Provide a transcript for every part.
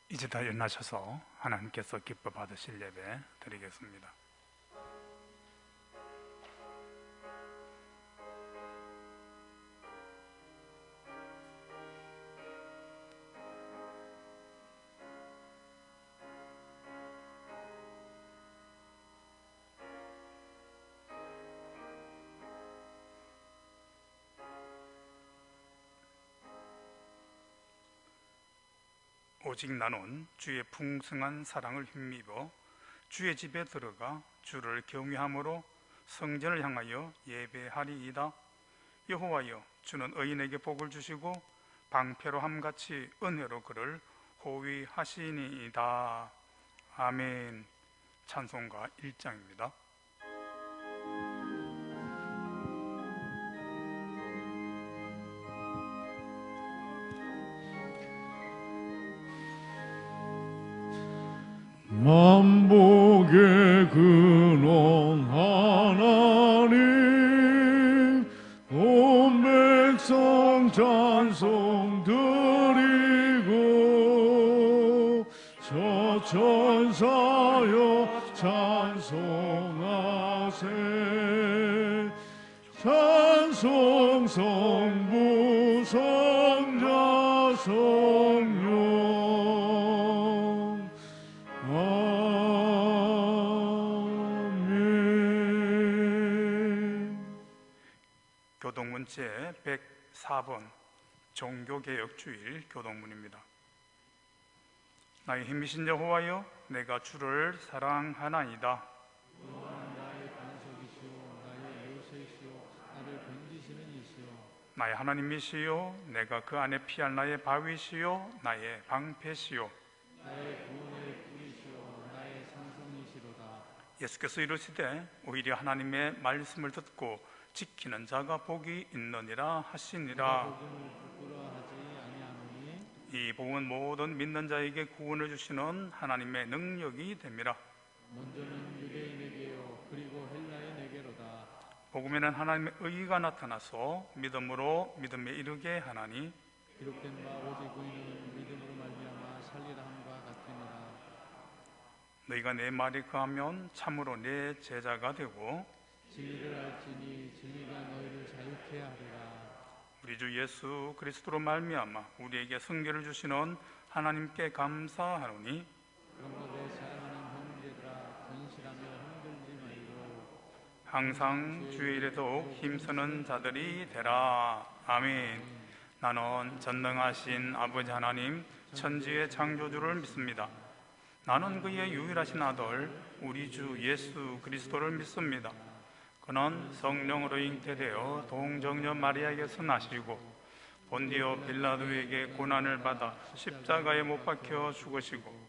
이제 다 일어나셔서 하나님께서 기뻐 받으실 예배 드리겠습니다. 오직 나는 주의 풍성한 사랑을 힘입어 주의 집에 들어가 주를 경외함으로 성전을 향하여 예배하리이다. 여호와여, 주는 의인에게 복을 주시고 방패로 함같이 은혜로 그를 호위하시니이다. 아멘. 찬송가 1장입니다. 만복의 근원 하나님, 온 백성 찬송 드리고 저 천사여 찬송하세. 찬송 성부 성자 성령. 교동문 제 104번 종교개혁주일 교동문입니다. 나의 힘이신 여호와여, 내가 주를 사랑하나이다. 여호와는 나의 반석이시오, 나의 요새시오, 나를 건지시는 이시오. 나의 하나님이시요, 내가 그 안에 피할 나의 바위시요, 나의 방패시요. 나의 구원의 뿌리시오, 나의 산성이시로다. 예수께서 이르시되 오히려 하나님의 말씀을 듣고 지키는 자가 복이 있느니라 하시니라. 복음을 부끄러워하지 아니하노니 이 복은 모든 믿는 자에게 구원을 주시는 하나님의 능력이 됨이라. 먼저는 유대인에게요, 그리고 헬라인에게로다. 복음에는 하나님의 의가 나타나서 믿음으로 믿음에 이르게 하나니, 기록된 바 오직 의인은 믿음으로 말미암아 살리라 함과 같으니라. 너희가 내 말에 거하면 참으로 내 제자가 되고 진리를 알지니 진리가 너희를 자유케 하리라. 우리 주 예수 그리스도로 말미암아 우리에게 승계를 주시는 하나님께 감사하노니, 그러므로 내 사랑하는 형제들아, 건실하며 흔들지 말고 항상 주의 일에 더욱 힘쓰는 자들이 되라. 아멘. 나는 전능하신 아버지 하나님, 천지의 창조주를 믿습니다. 나는 그의 유일하신 아들 우리 주 예수 그리스도를 믿습니다. 그는 성령으로 잉태되어 동정녀 마리아에게서 나시고 본디오 빌라도에게 고난을 받아 십자가에 못 박혀 죽으시고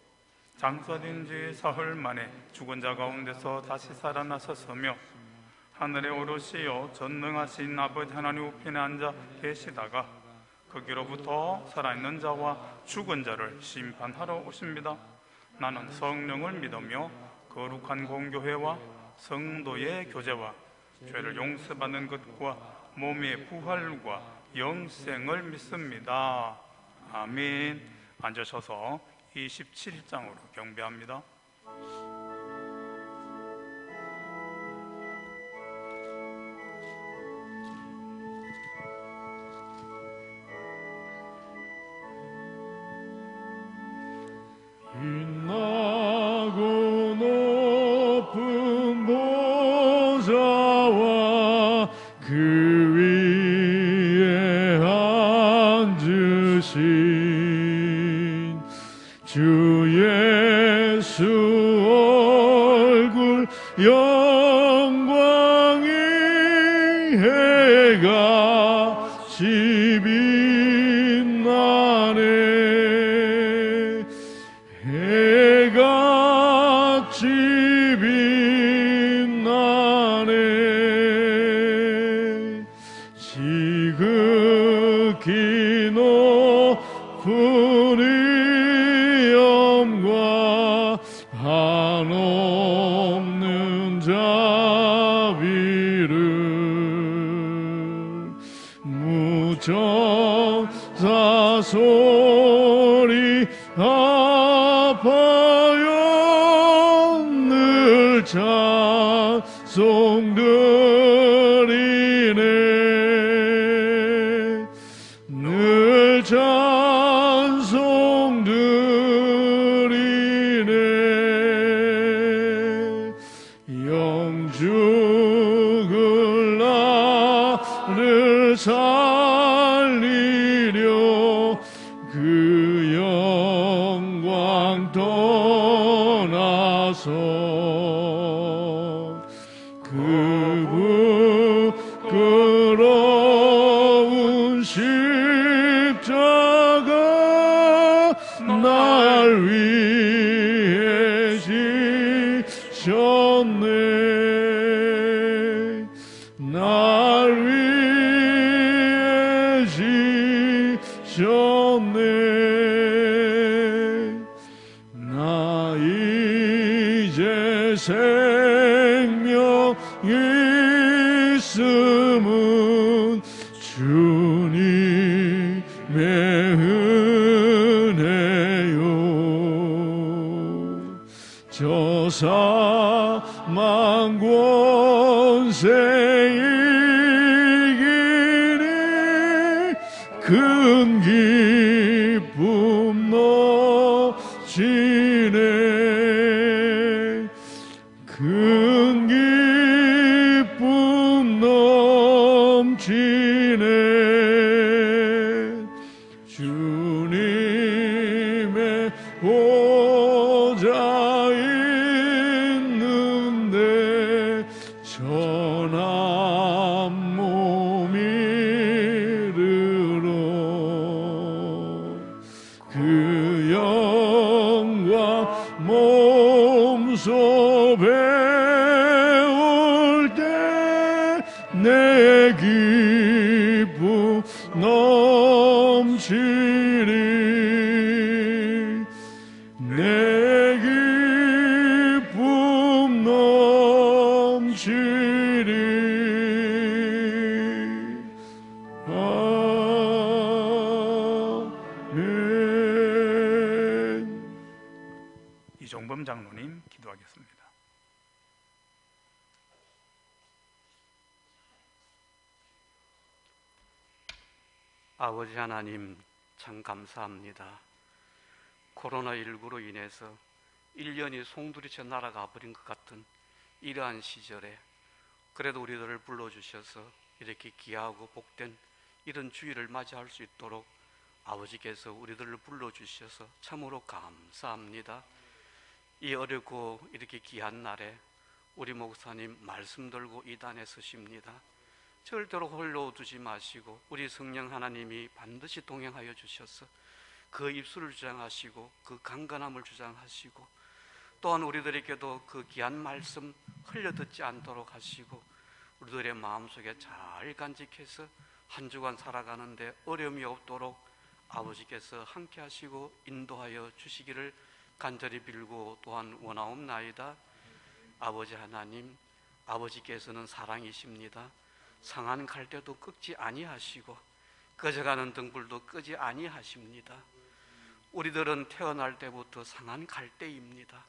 장사된 지 사흘 만에 죽은 자 가운데서 다시 살아나셨으며 하늘에 오르시어 전능하신 아버지 하나님 우편에 앉아 계시다가 거기로부터 살아있는 자와 죽은 자를 심판하러 오십니다. 나는 성령을 믿으며 거룩한 공교회와 성도의 교제와 죄를 용서받는 것과 몸의 부활과 영생을 믿습니다. 아멘. 앉으셔서 27장으로 경배합니다. 빛나고 높은 보좌와 그 위에 앉으신 주 예수 얼굴 영광이 해같이 빛나네. 해같이 빛나네. 지극히 높은 위엄과 한없는 자비를 무정사 소리 찬송드리네 늘 찬송드리네 영죽을 나를 살리려 그 영광 떠나서 그 부끄러운 십자가 날 위해 지셨네 날 위해 지셨네 나 이제 생명 있음은 주님의 은혜요 저 사망 권세 이기니 큰 기쁨 넘치네 큰 기쁨 넘치네 주님의 보좌 있는데 전한 몸 이르러 그 영광 몸소 배울 때 내 기쁨 넘치리 내 기쁨 넘치리 아멘. 이종범 장로님 기도하겠습니다. 아버지 하나님, 참 감사합니다. 코로나19로 인해서 1년이 송두리째 날아가 버린 것 같은 이러한 시절에 그래도 우리들을 불러주셔서 이렇게 귀하고 복된 이런 주일을 맞이할 수 있도록 아버지께서 우리들을 불러주셔서 참으로 감사합니다. 이 어렵고 이렇게 귀한 날에 우리 목사님 말씀 들고 이 단에 서십니다. 절대로 홀로 두지 마시고 우리 성령 하나님이 반드시 동행하여 주셔서 그 입술을 주장하시고 그 강건함을 주장하시고 또한 우리들에게도 그 귀한 말씀 흘려듣지 않도록 하시고 우리들의 마음속에 잘 간직해서 한 주간 살아가는데 어려움이 없도록 아버지께서 함께 하시고 인도하여 주시기를 간절히 빌고 또한 원하옵나이다. 아버지 하나님, 아버지께서는 사랑이십니다. 상한 갈대도 끄지 아니하시고 꺼져가는 등불도 끄지 아니하십니다. 우리들은 태어날 때부터 상한 갈대입니다.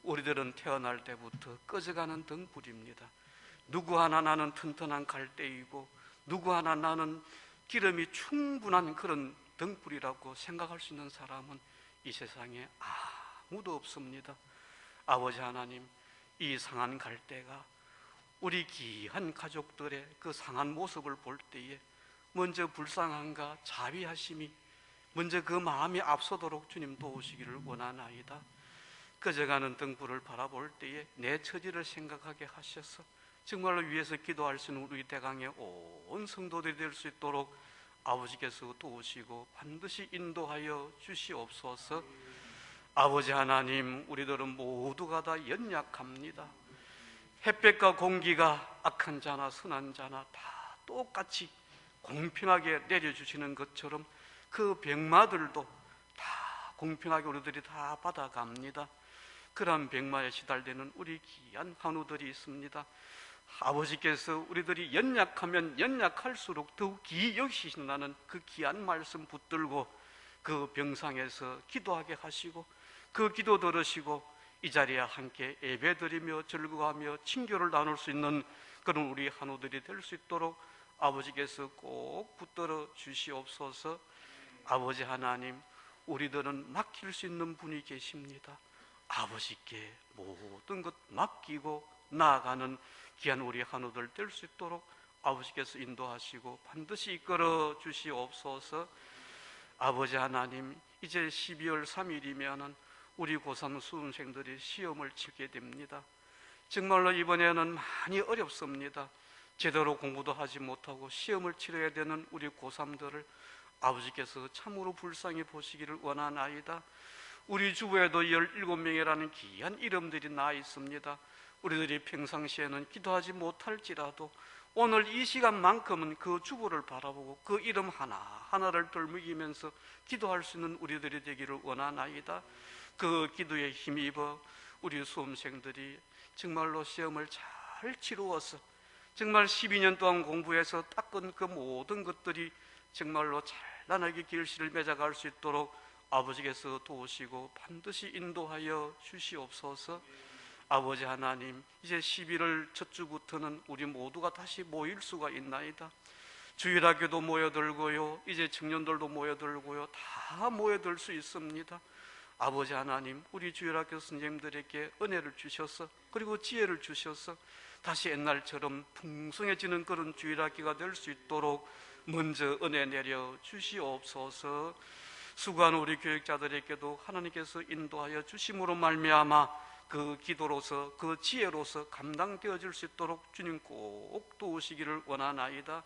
우리들은 태어날 때부터 꺼져가는 등불입니다. 누구 하나 나는 튼튼한 갈대이고 누구 하나 나는 기름이 충분한 그런 등불이라고 생각할 수 있는 사람은 이 세상에 아무도 없습니다. 아버지 하나님, 이 상한 갈대가 우리 귀한 가족들의 그 상한 모습을 볼 때에 먼저 불쌍함과 자비하심이 먼저 그 마음이 앞서도록 주님 도우시기를 원하나이다. 꺼져가는 등불을 바라볼 때에 내 처지를 생각하게 하셔서 정말로 위에서 기도할 수 있는 우리 대강의 온 성도들이 될 수 있도록 아버지께서 도우시고 반드시 인도하여 주시옵소서. 아버지 하나님, 우리들은 모두가 다 연약합니다. 햇볕과 공기가 악한 자나 선한 자나 다 똑같이 공평하게 내려주시는 것처럼 그 병마들도 다 공평하게 우리들이 다 받아갑니다. 그런 병마에 시달되는 우리 귀한 환우들이 있습니다. 아버지께서 우리들이 연약하면 연약할수록 더욱 귀히 여기신다는 그 귀한 말씀 붙들고 그 병상에서 기도하게 하시고 그 기도 들으시고 이 자리에 함께 예배드리며 즐거워하며 친교를 나눌 수 있는 그런 우리 한우들이 될 수 있도록 아버지께서 꼭 붙들어 주시옵소서. 아버지 하나님, 우리들은 맡길 수 있는 분이 계십니다. 아버지께 모든 것 맡기고 나아가는 귀한 우리 한우들 될 수 있도록 아버지께서 인도하시고 반드시 이끌어 주시옵소서. 아버지 하나님, 이제 12월 3일이면은 우리 고3 수험생들이 시험을 치게 됩니다. 정말로 이번에는 많이 어렵습니다. 제대로 공부도 하지 못하고 시험을 치러야 되는 우리 고3들을 아버지께서 참으로 불쌍히 보시기를 원하나이다. 우리 주부에도 17명이라는 귀한 이름들이 나 있습니다. 우리들이 평상시에는 기도하지 못할지라도 오늘 이 시간만큼은 그 주부를 바라보고 그 이름 하나하나를 돌먹이면서 기도할 수 있는 우리들이 되기를 원하나이다. 그 기도에 힘입어 우리 수험생들이 정말로 시험을 잘 치루어서 정말 12년 동안 공부해서 닦은 그 모든 것들이 정말로 찬란하게 결실을 맺어갈 수 있도록 아버지께서 도우시고 반드시 인도하여 주시옵소서. 아버지 하나님, 이제 11월 첫 주부터는 우리 모두가 다시 모일 수가 있나이다. 주일학교도 모여들고요, 이제 청년들도 모여들고요, 다 모여들 수 있습니다. 아버지 하나님, 우리 주일학교 선생님들에게 은혜를 주셔서 그리고 지혜를 주셔서 다시 옛날처럼 풍성해지는 그런 주일학교가 될 수 있도록 먼저 은혜 내려 주시옵소서. 수고한 우리 교육자들에게도 하나님께서 인도하여 주심으로 말미암아 그 기도로서 그 지혜로서 감당되어질 수 있도록 주님 꼭 도우시기를 원하나이다.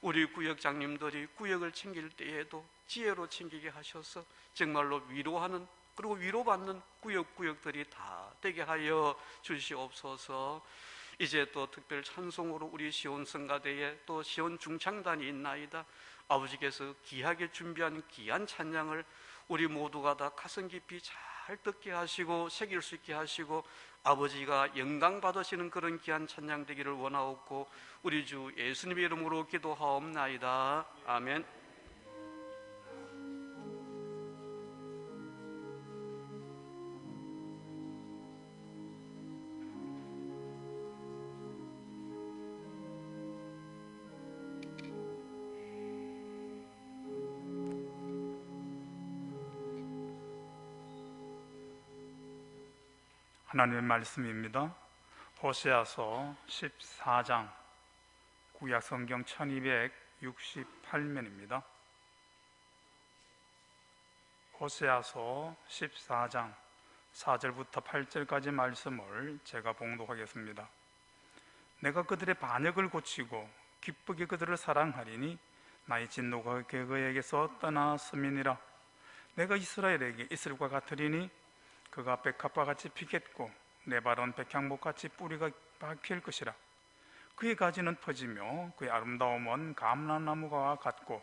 우리 구역장님들이 구역을 챙길 때에도 지혜로 챙기게 하셔서 정말로 위로하는 그리고 위로받는 구역들이 다 되게 하여 주시옵소서. 이제 또 특별 찬송으로 우리 시온 성가대에 또 시온 중창단이 있나이다. 아버지께서 귀하게 준비한 귀한 찬양을 우리 모두가 다 가슴 깊이 잘 듣게 하시고 새길 수 있게 하시고 아버지가 영광 받으시는 그런 귀한 찬양 되기를 원하옵고 우리 주 예수님의 이름으로 기도하옵나이다. 아멘. 하나님의 말씀입니다. 호세아서 14장, 구약성경 1268면입니다. 호세아서 14장 4절부터 8절까지 말씀을 제가 봉독하겠습니다. 내가 그들의 반역을 고치고 기쁘게 그들을 사랑하리니 나의 진노가 그에게서 떠났음이니라. 내가 이스라엘에게 이슬과 같으리니 그가 백합과 같이 피겠고 내 발은 백향목같이 뿌리가 박힐 것이라. 그의 가지는 퍼지며 그의 아름다움은 감람나무와 같고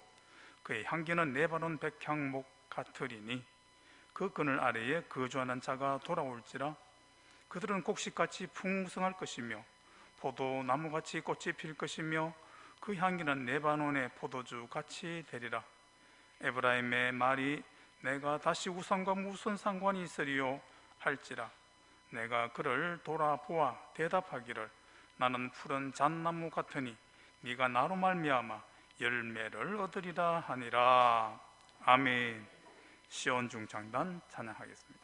그의 향기는 내 발은 백향목 같으리니 그 그늘 아래에 거주하는 자가 돌아올지라. 그들은 곡식같이 풍성할 것이며 포도나무같이 꽃이 필 것이며 그 향기는 레바논의 포도주같이 되리라. 에브라임의 말이 내가 다시 우상과 무슨 상관이 있으리요 할지라. 내가 그를 돌아보아 대답하기를 나는 푸른 잣나무 같으니 네가 나로 말미암아 열매를 얻으리라 하니라. 아멘. 시온 중창단 찬양하겠습니다.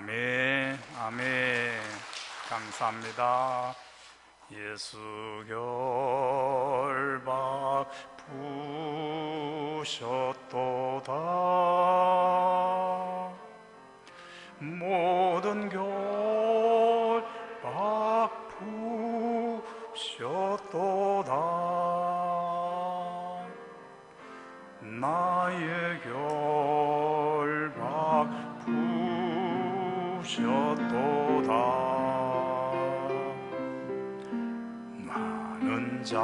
아멘, 아멘. 감사합니다. 예수 결박 부셨도다. 모든 결박 부셨도다. 나의 결박 부셨도다. 많은 자유에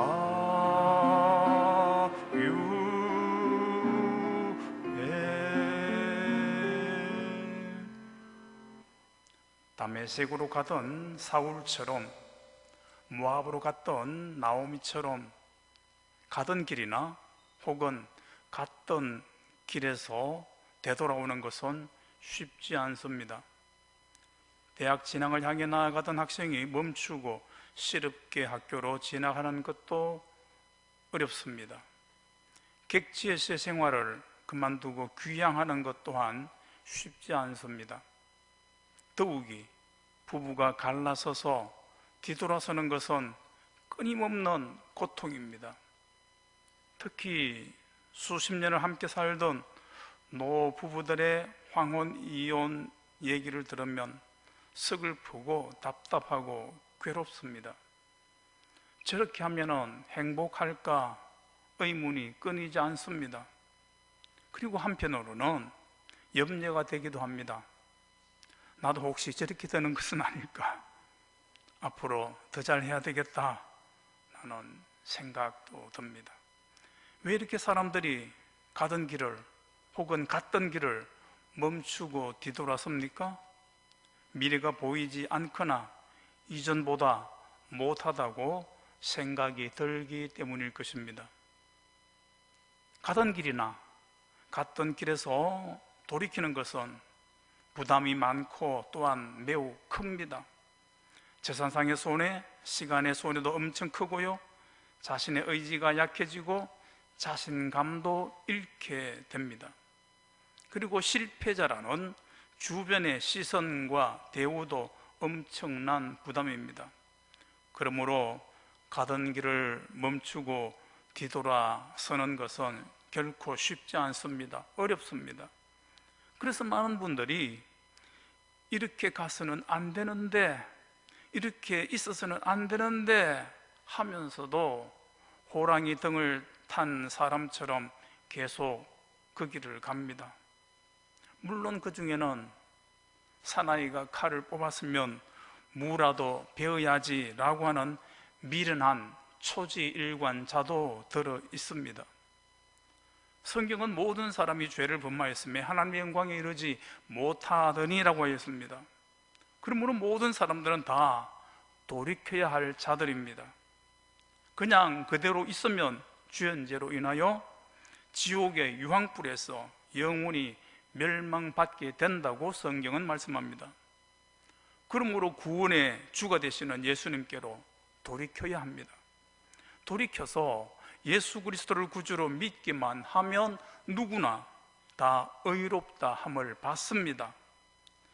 다메섹으로 가던 사울처럼, 모압으로 갔던 나오미처럼 가던 길이나 혹은 갔던 길에서 되돌아오는 것은 쉽지 않습니다. 대학 진학을 향해 나아가던 학생이 멈추고 시럽게 학교로 진학하는 것도 어렵습니다. 객지에서의 생활을 그만두고 귀향하는 것 또한 쉽지 않습니다. 더욱이 부부가 갈라서서 뒤돌아서는 것은 끊임없는 고통입니다. 특히 수십 년을 함께 살던 노부부들의 황혼 이혼 얘기를 들으면 서글프고 답답하고 괴롭습니다. 저렇게 하면은 행복할까 의문이 끊이지 않습니다. 그리고 한편으로는 염려가 되기도 합니다. 나도 혹시 저렇게 되는 것은 아닐까? 앞으로 더 잘해야 되겠다 라는 생각도 듭니다. 왜 이렇게 사람들이 가던 길을 혹은 갔던 길을 멈추고 뒤돌아섭니까? 미래가 보이지 않거나 이전보다 못하다고 생각이 들기 때문일 것입니다. 가던 길이나 갔던 길에서 돌이키는 것은 부담이 많고 또한 매우 큽니다. 재산상의 손해, 시간의 손해도 엄청 크고요, 자신의 의지가 약해지고 자신감도 잃게 됩니다. 그리고 실패자라는 주변의 시선과 대우도 엄청난 부담입니다. 그러므로 가던 길을 멈추고 뒤돌아서는 것은 결코 쉽지 않습니다. 어렵습니다. 그래서 많은 분들이 이렇게 가서는 안 되는데, 이렇게 있어서는 안 되는데 하면서도 호랑이 등을 탄 사람처럼 계속 그 길을 갑니다. 물론 그 중에는 사나이가 칼을 뽑았으면 무라도 베어야지 라고 하는 미련한 초지일관자도 들어 있습니다. 성경은 모든 사람이 죄를 범하였음에 하나님의 영광에 이르지 못하더니라고 하였습니다. 그러므로 모든 사람들은 다 돌이켜야 할 자들입니다. 그냥 그대로 있으면 죄인죄로 인하여 지옥의 유황불에서 영원히 멸망받게 된다고 성경은 말씀합니다. 그러므로 구원의 주가 되시는 예수님께로 돌이켜야 합니다. 돌이켜서 예수 그리스도를 구주로 믿기만 하면 누구나 다 의롭다 함을 받습니다.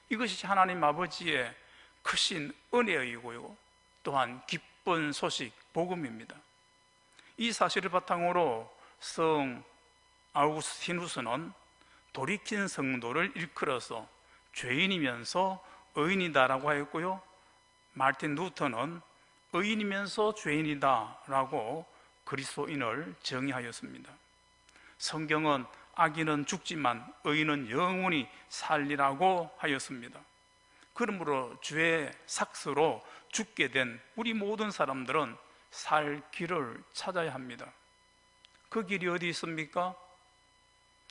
이것이 하나님 아버지의 크신 은혜이고요, 또한 기쁜 소식, 복음입니다. 이 사실을 바탕으로 성 아우구스티누스는 돌이킨 성도를 일컬어서 죄인이면서 의인이다라고 하였고요, 마르틴 루터는 의인이면서 죄인이다라고 그리스도인을 정의하였습니다. 성경은 악인은 죽지만 의인은 영원히 살리라고 하였습니다. 그러므로 죄의 삭스로 죽게 된 우리 모든 사람들은 살 길을 찾아야 합니다. 그 길이 어디 있습니까?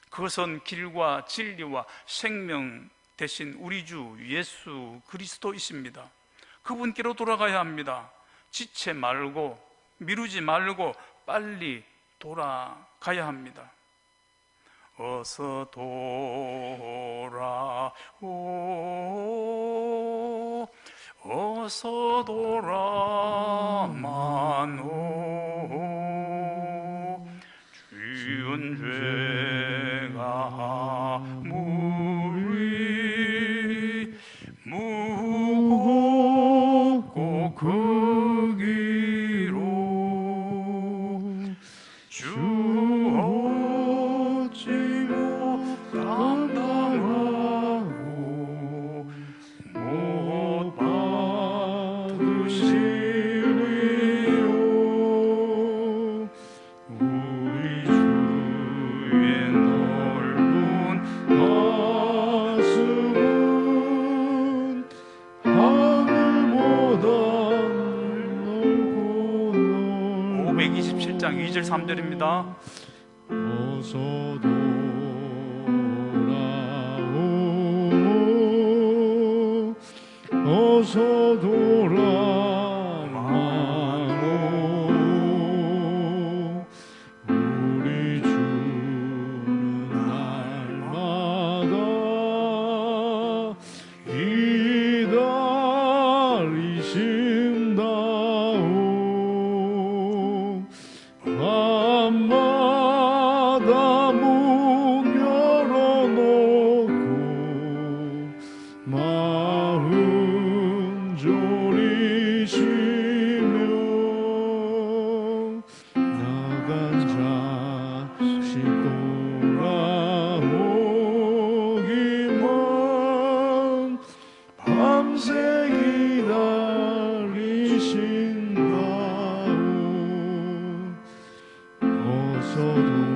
그것은 길과 진리와 생명 대신 우리 주 예수 그리스도이십니다. 그분께로 돌아가야 합니다. 지체 말고 미루지 말고 빨리 돌아가야 합니다. 어서 돌아오, 어서 돌아마노. 주은 죄가 무리 10장 2절 3절입니다. 어서 돌아오고 어서 돌아오고 우리 주는 날마다 기다리신다오. 밤마다 문 열어놓고 마음 졸이시며 나간 자식 돌아오기만 밤새 기다리신다오. 어서 돌아오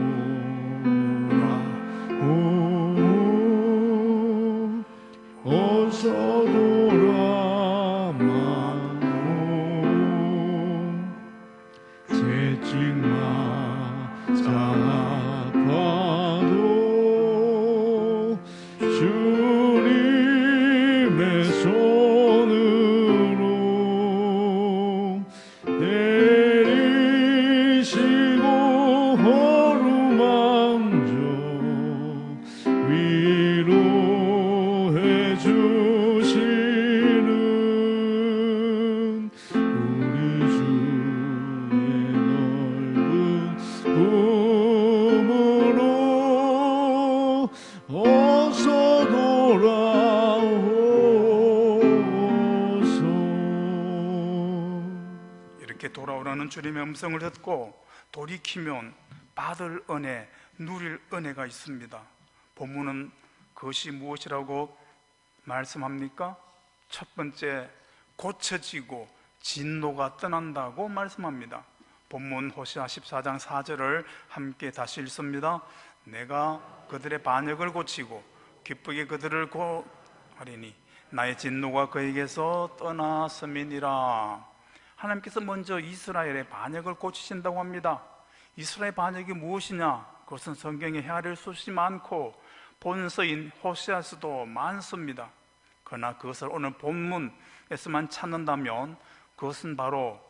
어서 돌아마오. 채찍 맞아 아파도 주님의 손으로 내리시고 어루만져 위로해 주시는 우리 주의 넓은 품으로 어서 돌아오소. 이렇게 돌아오라는 주님의 음성을 듣고 돌이키면 받을 은혜, 누릴 은혜가 있습니다. 본문은 그것이 무엇이라고 말씀합니까? 첫 번째, 고쳐지고 진노가 떠난다고 말씀합니다. 본문 호시아 14장 4절을 함께 다시 읽습니다. 내가 그들의 반역을 고치고 기쁘게 그들을 고하리니 나의 진노가 그에게서 떠났음이니라. 하나님께서 먼저 이스라엘의 반역을 고치신다고 합니다. 이스라엘 반역이 무엇이냐? 그것은 성경에 헤아릴 수없이 많고 본서인 호세아서도 많습니다. 그러나 그것을 오늘 본문에서만 찾는다면 그것은 바로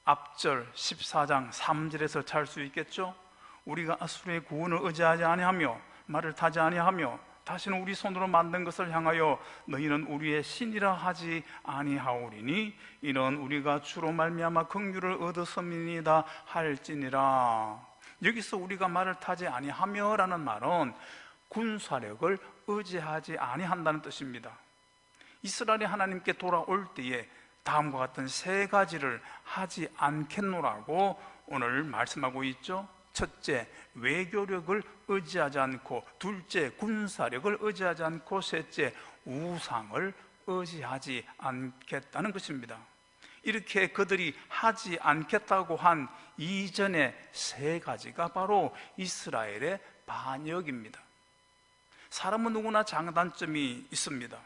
앞절 14장 3절에서 찾을 수 있겠죠. 우리가 아수르의 구원을 의지하지 아니하며 말을 타지 아니하며 다시는 우리 손으로 만든 것을 향하여 너희는 우리의 신이라 하지 아니하오리니 이는 우리가 주로 말미암아 긍휼을 얻었음이니이다 할지니라. 여기서 우리가 말을 타지 아니하며 라는 말은 군사력을 의지하지 아니한다는 뜻입니다. 이스라엘이 하나님께 돌아올 때에 다음과 같은 세 가지를 하지 않겠노라고 오늘 말씀하고 있죠. 첫째, 외교력을 의지하지 않고, 둘째, 군사력을 의지하지 않고, 셋째, 우상을 의지하지 않겠다는 것입니다. 이렇게 그들이 하지 않겠다고 한 이전의 세 가지가 바로 이스라엘의 반역입니다. 사람은 누구나 장단점이 있습니다.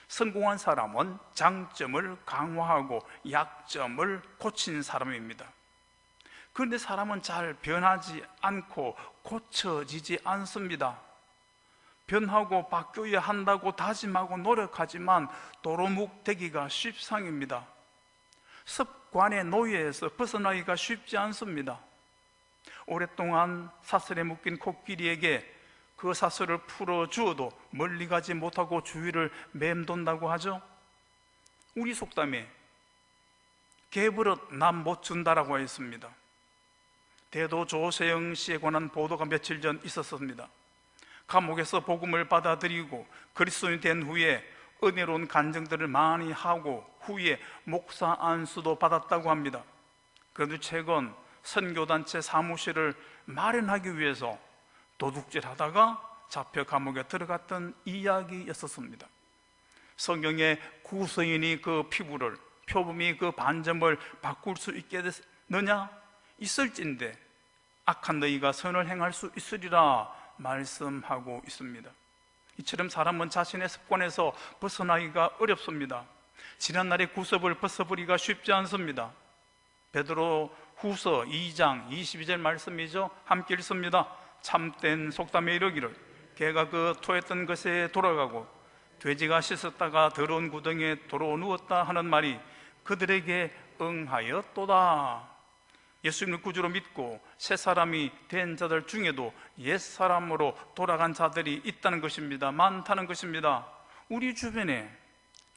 성공한 사람은 장점을 강화하고 약점을 고친 사람입니다. 그런데 사람은 잘 변하지 않고 고쳐지지 않습니다. 변하고 바뀌어야 한다고 다짐하고 노력하지만 도루묵 되기가 쉽상입니다. 습관의 노예에서 벗어나기가 쉽지 않습니다. 오랫동안 사슬에 묶인 코끼리에게 그 사슬을 풀어주어도 멀리 가지 못하고 주위를 맴돈다고 하죠. 우리 속담에 개버릇 남 못 준다라고 했습니다. 대도 조세영 씨에 관한 보도가 며칠 전 있었습니다. 감옥에서 복음을 받아들이고 그리스도인이 된 후에 은혜로운 간증들을 많이 하고 후에 목사 안수도 받았다고 합니다. 그런데 최근 선교단체 사무실을 마련하기 위해서 도둑질하다가 잡혀 감옥에 들어갔던 이야기였었습니다. 성경에 구서인이 그 피부를, 표범이 그 반점을 바꿀 수 있겠느냐? 있을진데 악한 너희가 선을 행할 수 있으리라 말씀하고 있습니다. 이처럼 사람은 자신의 습관에서 벗어나기가 어렵습니다. 지난날의 구습을 벗어버리기가 쉽지 않습니다. 베드로 후서 2장 22절 말씀이죠. 함께 읽습니다. 참된 속담에 이르기를 개가 그 토했던 것에 돌아가고 돼지가 씻었다가 더러운 구덩이에 도로 누웠다 하는 말이 그들에게 응하였도다. 예수님을 구주로 믿고 새 사람이 된 자들 중에도 옛 사람으로 돌아간 자들이 있다는 것입니다. 많다는 것입니다. 우리 주변에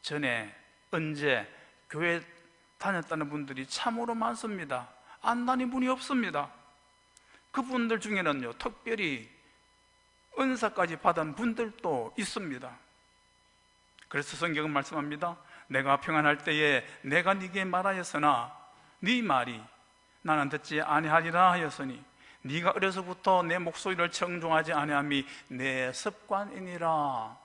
전에 언제 교회 다녔다는 분들이 참으로 많습니다. 안 다닌 분이 없습니다. 그분들 중에는요, 특별히 은사까지 받은 분들도 있습니다. 그래서 성경은 말씀합니다. 내가 평안할 때에 내가 네게 말하였으나 네 말이 나는 듣지 아니하리라 하였으니 네가 어려서부터 내 목소리를 청종하지 아니함이 내 습관이니라.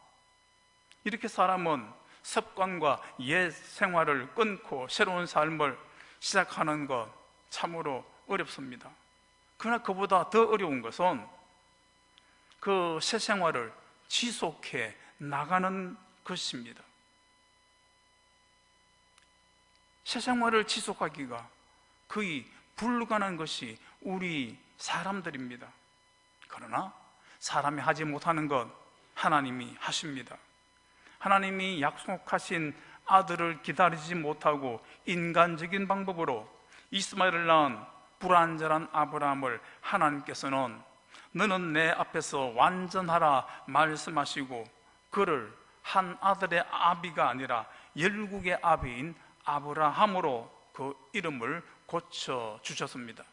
이렇게 사람은 습관과 옛 생활을 끊고 새로운 삶을 시작하는 것 참으로 어렵습니다. 그러나 그보다 더 어려운 것은 그 새 생활을 지속해 나가는 것입니다. 새 생활을 지속하기가 거의 불가능한 것이 우리 사람들입니다. 그러나 사람이 하지 못하는 것 하나님이 하십니다. 하나님이 약속하신 아들을 기다리지 못하고 인간적인 방법으로 이스마엘을 낳은 불완전한 아브라함을 하나님께서는 너는 내 앞에서 완전하라 말씀하시고 그를 한 아들의 아비가 아니라 열국의 아비인 아브라함으로 그 이름을 고쳐주셨습니다.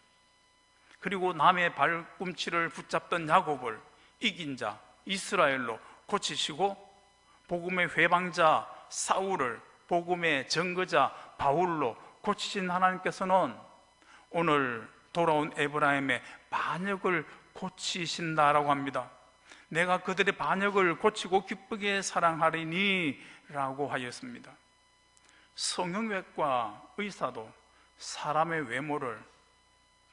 그리고 남의 발꿈치를 붙잡던 야곱을 이긴 자 이스라엘로 고치시고 복음의 회방자 사울을 복음의 증거자 바울로 고치신 하나님께서는 오늘 돌아온 에브라임의 반역을 고치신다라고 합니다. 내가 그들의 반역을 고치고 기쁘게 사랑하리니 라고 하였습니다. 성형외과 의사도 사람의 외모를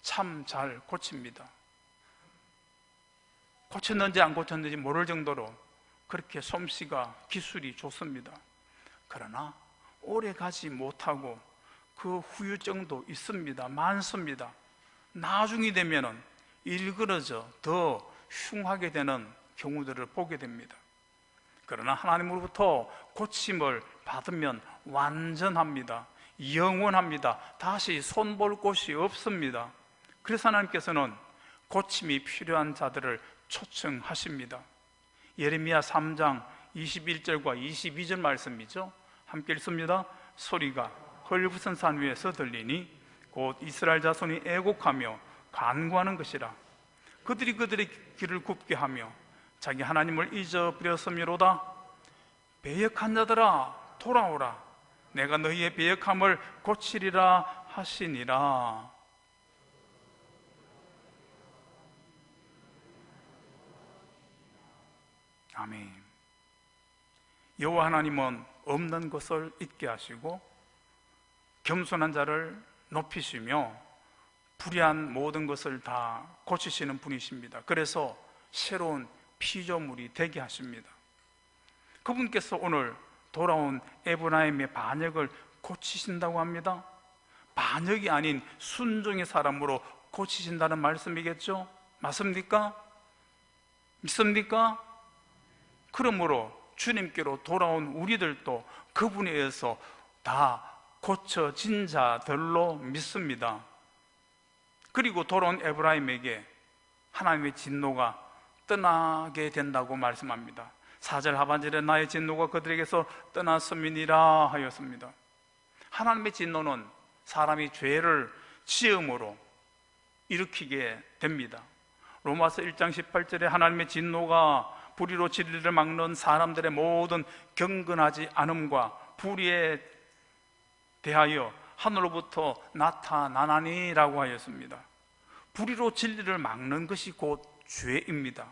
참 잘 고칩니다. 고쳤는지 안 고쳤는지 모를 정도로 그렇게 솜씨가 기술이 좋습니다. 그러나 오래 가지 못하고 그 후유증도 있습니다. 많습니다. 나중이 되면은 일그러져 더 흉하게 되는 경우들을 보게 됩니다. 그러나 하나님으로부터 고침을 받으면 완전합니다. 영원합니다. 다시 손볼 곳이 없습니다. 그래서 하나님께서는 고침이 필요한 자들을 초청하십니다. 예레미야 3장 21절과 22절 말씀이죠. 함께 읽습니다. 소리가 헐벗은 산 위에서 들리니 곧 이스라엘 자손이 애곡하며 간구하는 것이라. 그들이 그들의 길을 굽게 하며 자기 하나님을 잊어버렸음이로다. 배역한 자들아 돌아오라. 내가 너희의 배역함을 고치리라 하시니라. 아멘. 여호와 하나님은 없는 것을 있게 하시고 겸손한 자를 높이시며 불의한 모든 것을 다 고치시는 분이십니다. 그래서 새로운 피조물이 되게 하십니다. 그분께서 오늘 돌아온 에브라임의 반역을 고치신다고 합니다. 반역이 아닌 순종의 사람으로 고치신다는 말씀이겠죠? 맞습니까? 믿습니까? 그러므로 주님께로 돌아온 우리들도 그분에 의해서 다 고쳐진 자들로 믿습니다. 그리고 돌아온 에브라임에게 하나님의 진노가 떠나게 된다고 말씀합니다. 4절 하반절에 나의 진노가 그들에게서 떠났음이니라 하였습니다. 하나님의 진노는 사람이 죄를 지음으로 일으키게 됩니다. 로마서 1장 18절에 하나님의 진노가 불의로 진리를 막는 사람들의 모든 경건하지 않음과 불의에 대하여 하늘로부터 나타나나니라고 하였습니다. 불의로 진리를 막는 것이 곧 죄입니다.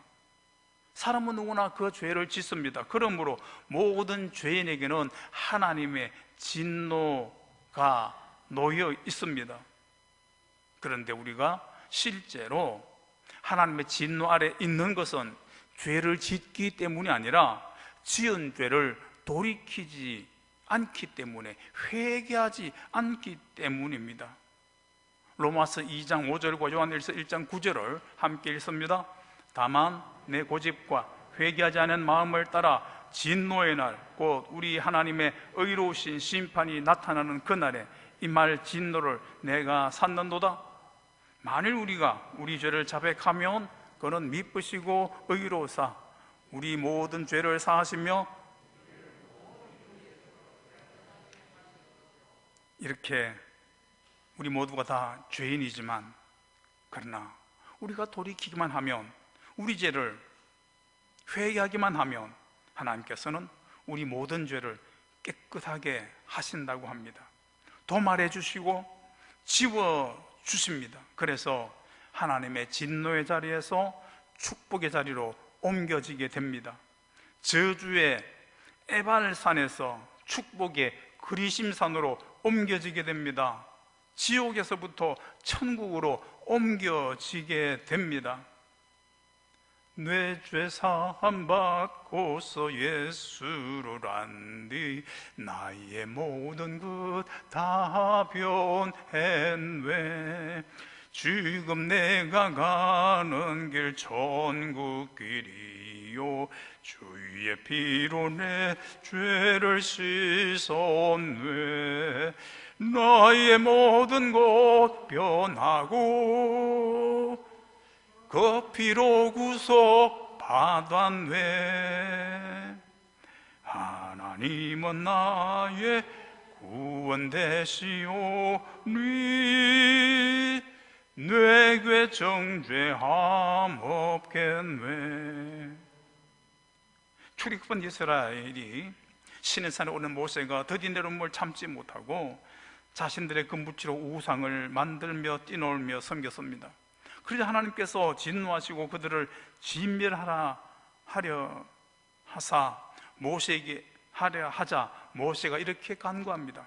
사람은 누구나 그 죄를 짓습니다. 그러므로 모든 죄인에게는 하나님의 진노가 놓여 있습니다. 그런데 우리가 실제로 하나님의 진노 아래 있는 것은 죄를 짓기 때문이 아니라 지은 죄를 돌이키지 않기 때문에, 회개하지 않기 때문입니다. 로마서 2장 5절과 요한일서 1장 9절을 함께 읽습니다. 다만 내 고집과 회개하지 않은 마음을 따라 진노의 날, 곧 우리 하나님의 의로우신 심판이 나타나는 그날에 이 말 진노를 내가 샀는도다. 만일 우리가 우리 죄를 자백하면 그는 미쁘시고 의로우사 우리 모든 죄를 사하시며, 이렇게 우리 모두가 다 죄인이지만 그러나 우리가 돌이키기만 하면, 우리 죄를 회개하기만 하면 하나님께서는 우리 모든 죄를 깨끗하게 하신다고 합니다. 도말해 주시고 지워 주십니다. 그래서 하나님의 진노의 자리에서 축복의 자리로 옮겨지게 됩니다. 저주의 에발산에서 축복의 그리심산으로 옮겨지게 됩니다. 지옥에서부터 천국으로 옮겨지게 됩니다. 내 죄 사함 받고서 예수를 안뒤 나의 모든 것 다 변했네. 지금 내가 가는 길 천국 길이요 주의 피로 내 죄를 씻었네. 나의 모든 것 변하고 그 피로 구속 받았네. 하나님은 나의 구원 되시오니 내게 정죄함 없겠네. 출애굽한 이스라엘이 시내산에 오는 모세가 더딘 내름을 참지 못하고 자신들의 금붙이로 우상을 만들며 뛰놀며 섬겼습니다. 그러자 하나님께서 진노하시고 그들을 진멸하라 하려 하사 모세에게 하려 하자 모세가 이렇게 간구합니다.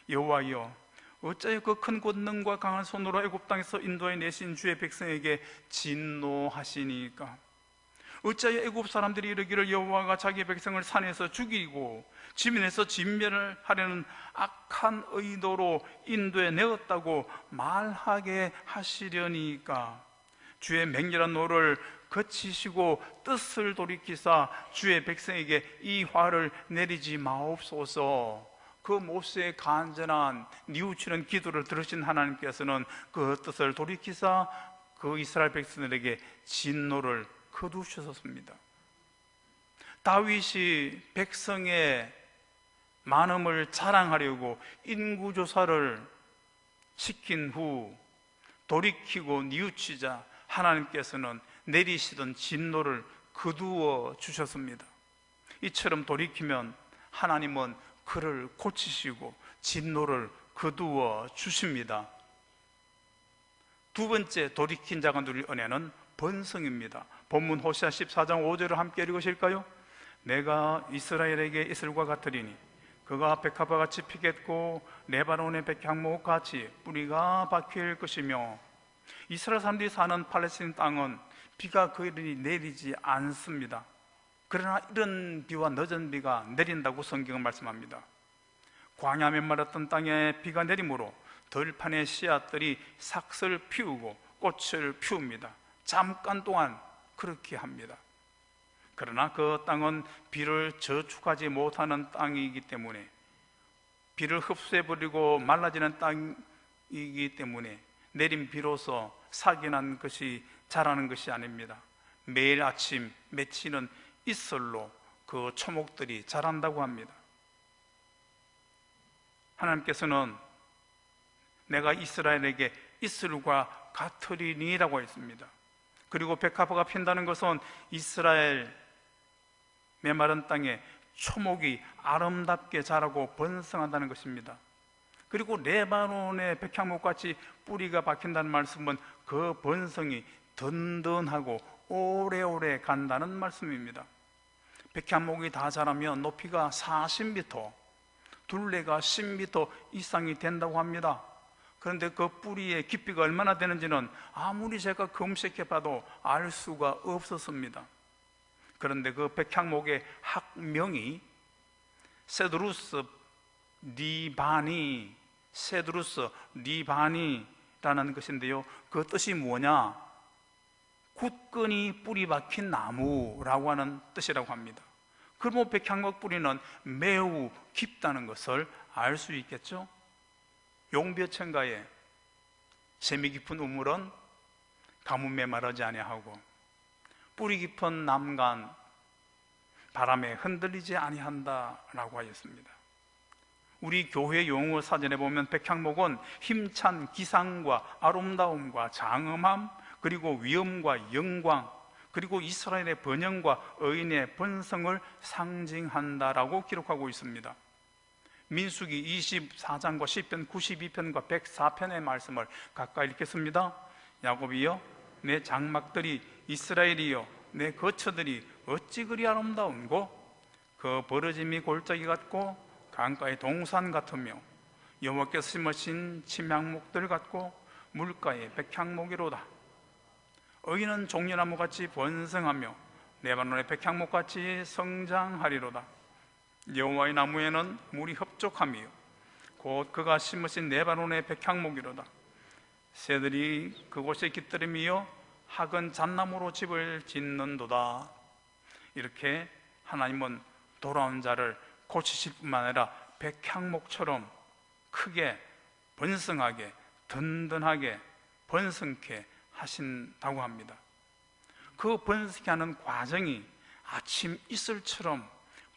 여호와여, 어찌하여 그 큰 권능과 강한 손으로 애굽 땅에서 인도해 내신 주의 백성에게 진노하시니까? 어찌하여 애굽 사람들이 이르기를 여호와가 자기 백성을 산에서 죽이고 지면에서 진멸을 하려는 악한 의도로 인도해 내었다고 말하게 하시려니까? 주의 맹렬한 노를 거치시고 뜻을 돌이키사 주의 백성에게 이 화를 내리지 마옵소서. 그 모세의 간절한 뉘우치는 기도를 들으신 하나님께서는 그 뜻을 돌이키사 그 이스라엘 백성들에게 진노를 거두셨습니다. 다윗이 백성의 많음을 자랑하려고 인구조사를 시킨 후 돌이키고 뉘우치자 하나님께서는 내리시던 진노를 거두어 주셨습니다. 이처럼 돌이키면 하나님은 그를 고치시고 진노를 거두어 주십니다. 두 번째 돌이킨 자가 누릴 은혜는 번성입니다. 본문 호시아 14장 5절을 함께 읽으실까요? 내가 이스라엘에게 이슬과 같으리니 그가 백합화같이 피겠고 레바논의 백향목같이 뿌리가 박힐 것이며. 이스라엘 사람들이 사는 팔레스타인 땅은 비가 거의 내리지 않습니다. 그러나 이런 비와 늦은 비가 내린다고 성경은 말씀합니다. 광야 메마랐던 땅에 비가 내림으로 들판의 씨앗들이 삭슬 피우고 꽃을 피웁니다. 잠깐 동안 그렇게 합니다. 그러나 그 땅은 비를 저축하지 못하는 땅이기 때문에, 비를 흡수해버리고 말라지는 땅이기 때문에 내린 비로서 싹이 난 것이 자라는 것이 아닙니다. 매일 아침 맺히는 이슬로 그 초목들이 자란다고 합니다. 하나님께서는 내가 이스라엘에게 이슬과 같으리니라고 했습니다. 그리고 백합화가 핀다는 것은 이스라엘 메마른 땅에 초목이 아름답게 자라고 번성한다는 것입니다. 그리고 레바논의 백향목같이 뿌리가 박힌다는 말씀은 그 번성이 든든하고 오래오래 간다는 말씀입니다. 백향목이 다 자라면 높이가 40m, 둘레가 10m 이상이 된다고 합니다. 그런데 그 뿌리의 깊이가 얼마나 되는지는 아무리 제가 검색해봐도 알 수가 없었습니다. 그런데 그 백향목의 학명이 세드루스 니바니라고 깊다는 것인데요, 그 뜻이 뭐냐? 굳건히 뿌리 박힌 나무라고 하는 뜻이라고 합니다. 그러면 백향목 뿌리는 매우 깊다는 것을 알 수 있겠죠. 용벼천가에 샘이 깊은 우물은 가뭄에 마르지 아니하고 뿌리 깊은 남간 바람에 흔들리지 아니한다라고 하였습니다. 우리 교회 용어 사전에 보면 백향목은 힘찬 기상과 아름다움과 장엄함, 그리고 위엄과 영광, 그리고 이스라엘의 번영과 의인의 번성을 상징한다라고 기록하고 있습니다. 민수기 24장과 시편 92편과 104편의 말씀을 가까이 읽겠습니다. 야곱이여, 내 장막들이, 이스라엘이여, 내 거처들이 어찌 그리 아름다운고? 그 벌어짐이 골짜기 같고 강가의 동산 같으며 여호와께서 심으신 침향목들 같고 물가의 백향목이로다. 의인은 종려나무같이 번성하며 레바논의 백향목같이 성장하리로다. 여호와의 나무에는 물이 흡족하며 곧 그가 심으신 레바논의 백향목이로다. 새들이 그곳에 깃들이며 학은 잣나무로 집을 짓는도다. 이렇게 하나님은 돌아온 자를 고치실 뿐만 아니라 백향목처럼 크게 번성하게 든든하게 번성케 하신다고 합니다. 그 번성케 하는 과정이 아침 이슬처럼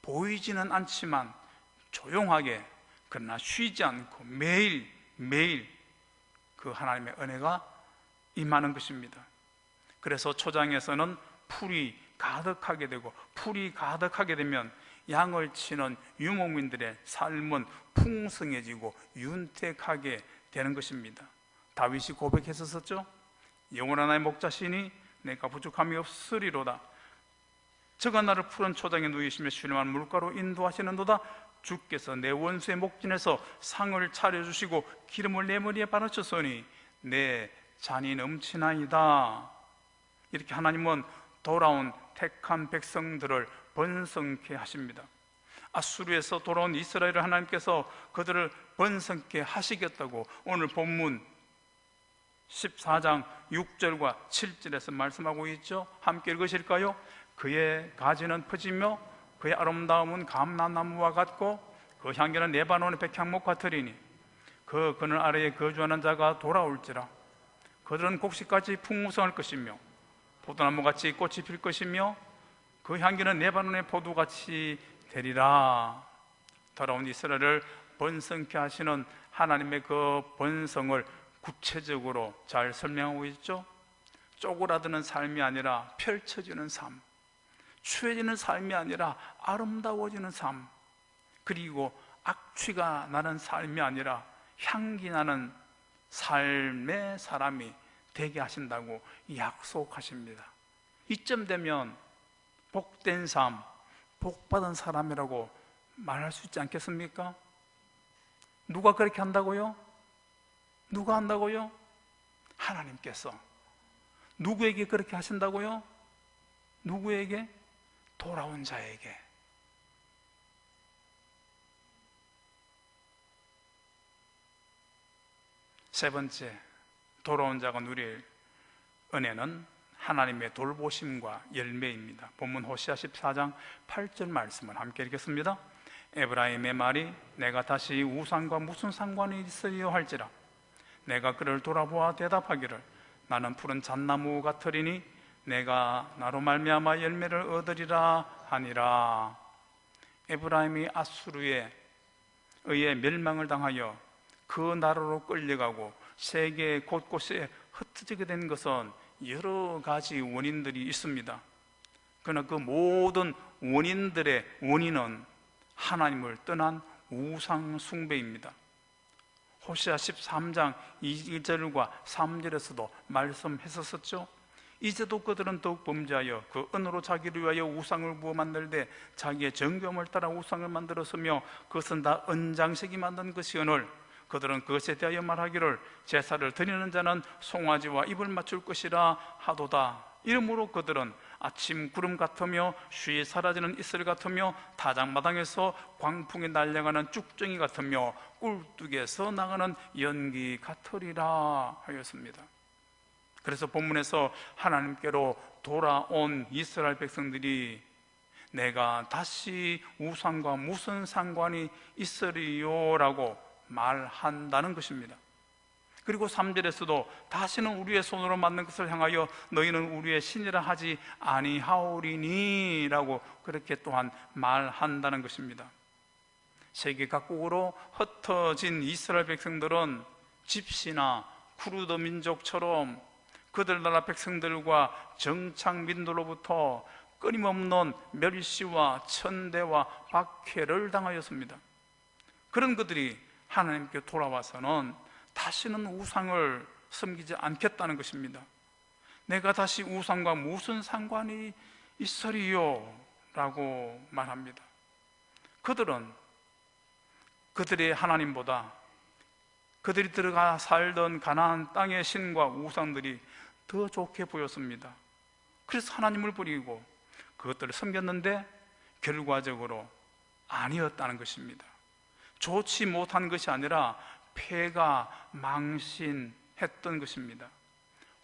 보이지는 않지만 조용하게, 그러나 쉬지 않고 매일 그 하나님의 은혜가 임하는 것입니다. 그래서 초장에서는 풀이 가득하게 되고, 풀이 가득하게 되면 양을 치는 유목민들의 삶은 풍성해지고 윤택하게 되는 것입니다. 다윗이 고백했었죠. 영원한 나의 목자시니 내가 부족함이 없으리로다. 저가 나를 푸른 초장에 누이시며 신령한 물가로 인도하시는도다. 주께서 내 원수의 목전에서 상을 차려주시고 기름을 내 머리에 바르셨으니 내 잔이 넘치나이다. 이렇게 하나님은 돌아온 택한 백성들을 번성케 하십니다. 아수르에서 돌아온 이스라엘을 하나님께서 그들을 번성케 하시겠다고 오늘 본문 14장 6절과 7절에서 말씀하고 있죠. 함께 읽으실까요? 그의 가지는 퍼지며 그의 아름다움은 감람나무와 같고 그 향기는 레바논의 백향목 같으리니 그 그늘 아래에 거주하는 자가 돌아올지라. 그들은 곡식같이 풍성할 것이며 포도나무같이 꽃이 필 것이며 그 향기는 레바논의 포도같이 되리라. 돌아온 이스라엘을 번성케 하시는 하나님의 그 번성을 구체적으로 잘 설명하고 있죠. 쪼그라드는 삶이 아니라 펼쳐지는 삶, 추해지는 삶이 아니라 아름다워지는 삶, 그리고 악취가 나는 삶이 아니라 향기 나는 삶의 사람이 되게 하신다고 약속하십니다. 이쯤 되면 복된 삶, 복받은 사람이라고 말할 수 있지 않겠습니까? 누가 그렇게 한다고요? 누가 한다고요? 하나님께서. 누구에게 그렇게 하신다고요? 누구에게? 돌아온 자에게. 세 번째, 돌아온 자가 누릴 은혜는 하나님의 돌보심과 열매입니다. 본문 호시아 14장 8절 말씀을 함께 읽겠습니다. 에브라임의 말이 내가 다시 우상과 무슨 상관이 있으리요 할지라 내가 그를 돌아보아 대답하기를 나는 푸른 잣나무 같으리니 내가 나로 말미암아 열매를 얻으리라 하니라. 에브라임이 아수르에 의해 멸망을 당하여 그 나라로 끌려가고 세계 곳곳에 흩어지게 된 것은 여러 가지 원인들이 있습니다. 그러나 그 모든 원인들의 원인은 하나님을 떠난 우상 숭배입니다. 호시아 13장 2절과 3절에서도 말씀했었죠. 이제도 그들은 더욱 범죄하여 그 은으로 자기를 위하여 우상을 부어 만들되 자기의 정교함을 따라 우상을 만들었으며 그것은 다 은장색이 만든 것이오늘 그들은 그것에 대하여 말하기를 제사를 드리는 자는 송아지와 입을 맞출 것이라 하도다. 이러므로 그들은 아침 구름 같으며 쉬 사라지는 이슬 같으며 타작마당에서 광풍이 날려가는 쭉정이 같으며 꿀뚝에서 나가는 연기 같으리라 하였습니다. 그래서 본문에서 하나님께로 돌아온 이스라엘 백성들이 내가 다시 우상과 무슨 상관이 있으리요? 라고 말한다는 것입니다. 그리고 3절에서도 다시는 우리의 손으로 만든 것을 향하여 너희는 우리의 신이라 하지 아니하오리니 라고 그렇게 또한 말한다는 것입니다. 세계 각국으로 흩어진 이스라엘 백성들은 집시나 쿠르드 민족처럼 그들 나라 백성들과 정착민들로부터 끊임없는 멸시와 천대와 박해를 당하였습니다. 그런 그들이 하나님께 돌아와서는 다시는 우상을 섬기지 않겠다는 것입니다. 내가 다시 우상과 무슨 상관이 있으리요? 라고 말합니다. 그들은 그들의 하나님보다 그들이 들어가 살던 가나안 땅의 신과 우상들이 더 좋게 보였습니다. 그래서 하나님을 버리고 그것들을 섬겼는데 결과적으로 아니었다는 것입니다. 좋지 못한 것이 아니라 폐가 망신했던 것입니다.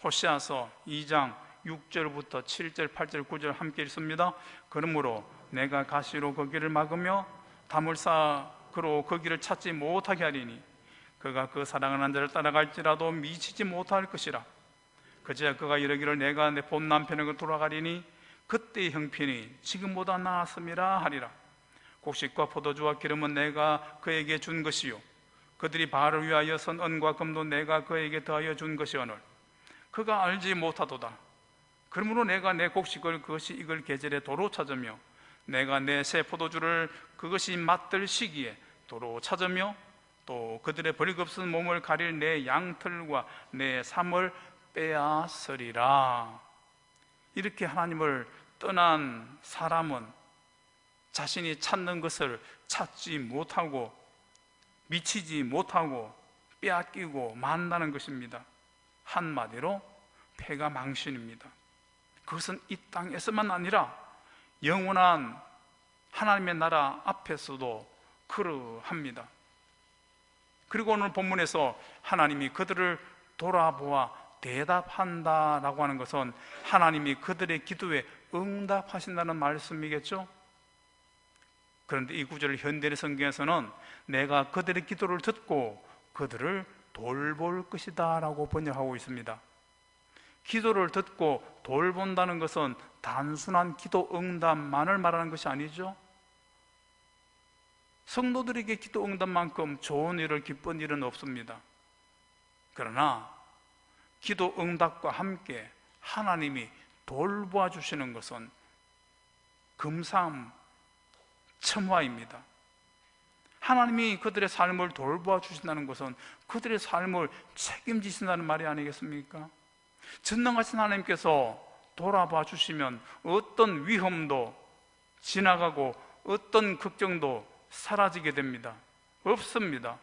호세아서 2장 6절부터 7절, 8절, 9절 함께 읽습니다. 그러므로 내가 가시로 그 길을 막으며 다물쇠로 그 길을 찾지 못하게 하리니 그가 그 사랑하는 자를 따라갈지라도 미치지 못할 것이라. 그제야 그가 이르기를 내가 내 본 남편에게 돌아가리니 그때의 형편이 지금보다 나았음이라 하리라. 곡식과 포도주와 기름은 내가 그에게 준 것이요 그들이 바알을 위하여 선 은과 금도 내가 그에게 더하여 준 것이오늘 그가 알지 못하도다. 그러므로 내가 내 곡식을 그것이 익을 계절에 도로 찾으며 내가 내 새 포도주를 그것이 맛들 시기에 도로 찾으며 또 그들의 벌겁은 몸을 가릴 내 양털과 내 삶을 빼앗으리라. 이렇게 하나님을 떠난 사람은 자신이 찾는 것을 찾지 못하고 미치지 못하고 빼앗기고 만다는 것입니다. 한마디로 폐가 망신입니다. 그것은 이 땅에서만 아니라 영원한 하나님의 나라 앞에서도 그러합니다. 그리고 오늘 본문에서 하나님이 그들을 돌아보아 대답한다라고 하는 것은 하나님이 그들의 기도에 응답하신다는 말씀이겠죠? 그런데 이 구절을 현대의 성경에서는 내가 그들의 기도를 듣고 그들을 돌볼 것이다 라고 번역하고 있습니다. 기도를 듣고 돌본다는 것은 단순한 기도 응답만을 말하는 것이 아니죠. 성도들에게 기도 응답만큼 좋은 일을 기쁜 일은 없습니다. 그러나 기도 응답과 함께 하나님이 돌보아 주시는 것은 금상첨화입니다. 하나님이 그들의 삶을 돌보아 주신다는 것은 그들의 삶을 책임지신다는 말이 아니겠습니까? 전능하신 하나님께서 돌아봐 주시면 어떤 위험도 지나가고 어떤 걱정도 사라지게 됩니다. 없습니다.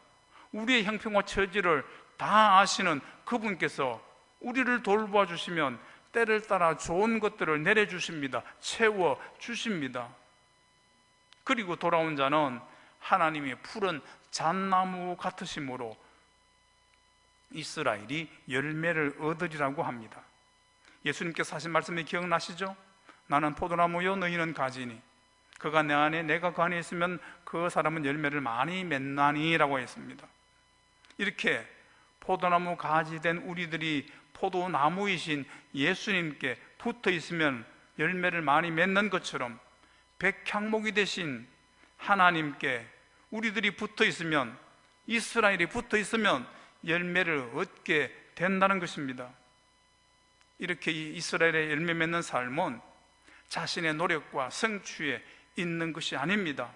우리의 형편과 처지를 다 아시는 그분께서 우리를 돌보아 주시면 때를 따라 좋은 것들을 내려주십니다. 채워주십니다. 그리고 돌아온 자는 하나님의 푸른 잣나무 같으심으로 이스라엘이 열매를 얻으리라고 합니다. 예수님께서 하신 말씀이 기억나시죠? 나는 포도나무요 너희는 가지니 그가 내 안에 내가 그 안에 있으면 그 사람은 열매를 많이 맺나니 라고 했습니다. 이렇게 포도나무 가지 된 우리들이 포도나무이신 예수님께 붙어 있으면 열매를 많이 맺는 것처럼 백향목이 되신 하나님께 우리들이 붙어 있으면, 이스라엘이 붙어 있으면 열매를 얻게 된다는 것입니다. 이렇게 이 이스라엘의 열매 맺는 삶은 자신의 노력과 성취에 있는 것이 아닙니다.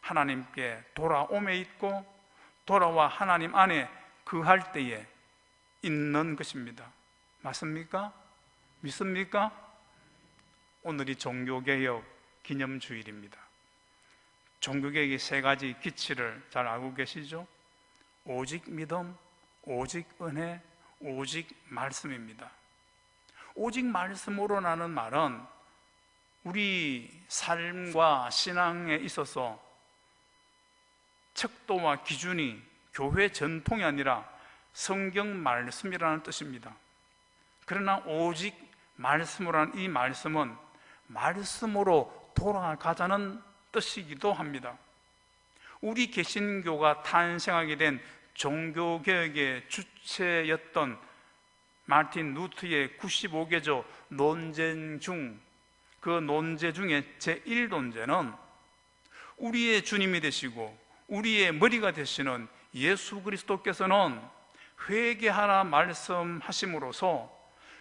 하나님께 돌아옴에 있고 돌아와 하나님 안에 거할 때에 있는 것입니다. 맞습니까? 믿습니까? 오늘이 종교개혁 기념주일입니다. 종교개혁의 세 가지 기치를 잘 알고 계시죠? 오직 믿음, 오직 은혜, 오직 말씀입니다. 오직 말씀으로라는 말은 우리 삶과 신앙에 있어서 척도와 기준이 교회 전통이 아니라 성경 말씀이라는 뜻입니다. 그러나 오직 말씀으로라는 이 말씀은 말씀으로 돌아가자는 뜻이기도 합니다. 우리 개신교가 탄생하게 된 종교개혁의 주체였던 마틴 루트의 95개조 논쟁 중 그 논제 중에 제1논제는 우리의 주님이 되시고 우리의 머리가 되시는 예수 그리스도께서는 회개하라 말씀하심으로써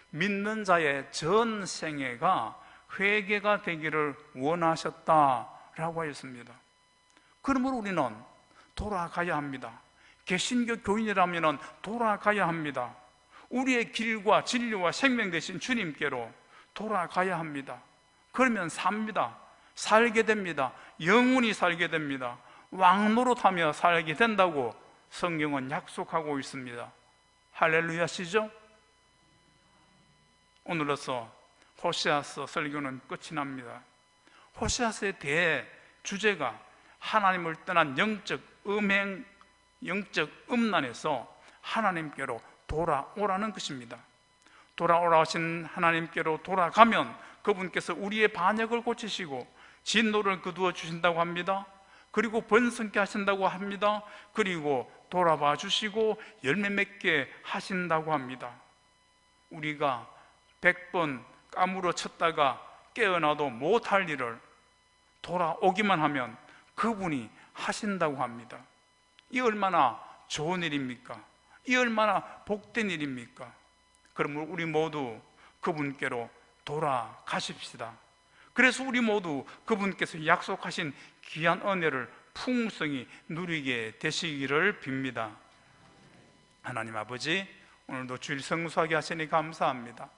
믿는 자의 전 생애가 회개가 되기를 원하셨다라고 하였습니다. 그러므로 우리는 돌아가야 합니다. 개신교 교인이라면 돌아가야 합니다. 우리의 길과 진리와 생명 되신 주님께로 돌아가야 합니다. 그러면 삽니다. 살게 됩니다. 영원히 살게 됩니다. 왕노릇하며 살게 된다고 성경은 약속하고 있습니다. 할렐루야시죠? 오늘로써 호세아서 설교는 끝이 납니다. 호세아서의 대주제가 하나님을 떠난 영적 음란에서 하나님께로 돌아오라는 것입니다. 돌아오라 하신 하나님께로 돌아가면 그분께서 우리의 반역을 고치시고 진노를 거두어 주신다고 합니다. 그리고 번성케 하신다고 합니다. 그리고 돌아봐 주시고 열매 맺게 하신다고 합니다. 우리가 100번 까무러 쳤다가 깨어나도 못할 일을 돌아오기만 하면 그분이 하신다고 합니다. 이 얼마나 좋은 일입니까? 이 얼마나 복된 일입니까? 그러므로 우리 모두 그분께로 돌아가십시다. 그래서 우리 모두 그분께서 약속하신 귀한 은혜를 풍성히 누리게 되시기를 빕니다. 하나님 아버지, 오늘도 주일 성수하게 하시니 감사합니다.